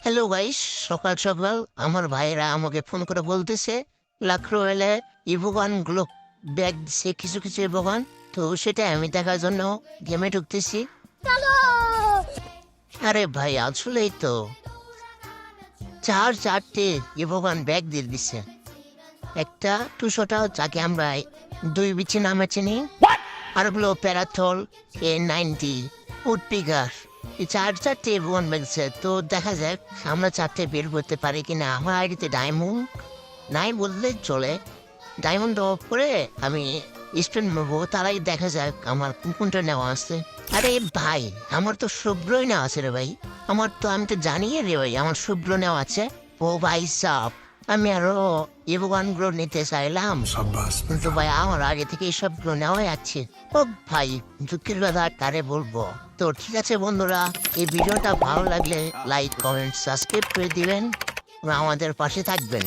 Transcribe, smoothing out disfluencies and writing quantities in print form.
Hello guys, সকাল সকাল আমার ভাইরা আমাকে ফোন করে বলতেছে লাখ রয়েলে ইভোগান গ্লো ব্যাগ দিছে কিছু কিছু ইভোগান। তো সেটা আমি দেখার জন্য গেমে ঢুকতেছি। আরে ভাই আসলেই তো চারটে ইভোগান ব্যাগ দিয়ে দিচ্ছে। একটা 200টা যাকে আমরা দুই বিচি নামে চিনি, আর হলো প্যারাথল A90 উডপিকার। এই চারটে ইভোগান ব্যাগছে। তো দেখা যাক আমরা চারটে বের করতে পারি কিনা। আমার আইডিতে ডায়মন্ড নাই বললে চলে। ডায়মন্ড অফ করে আমি স্পেন নেবো, তারাই দেখা যাক আমার কোনটা নেওয়া আছে। আরে ভাই আমার তো শুভ্রই নেওয়া আছে রে ভাই। আমি তো জানিয়ে রে ভাই আমার শুভ্র নেওয়া আছে। ও ভাই সাপ, আমি আরো ইভোগানগুলো নিতে চাইলাম, কিন্তু ভাই আমার আগে থেকে এইসবগুলো নেওয়াই আছে। ও ভাই দুঃখের কথা কারে বলবো। তো ঠিক আছে বন্ধুরা, এই ভিডিওটা ভালো লাগলে লাইক কমেন্ট সাবস্ক্রাইব করে দিবেন, আমাদের পাশে থাকবেন।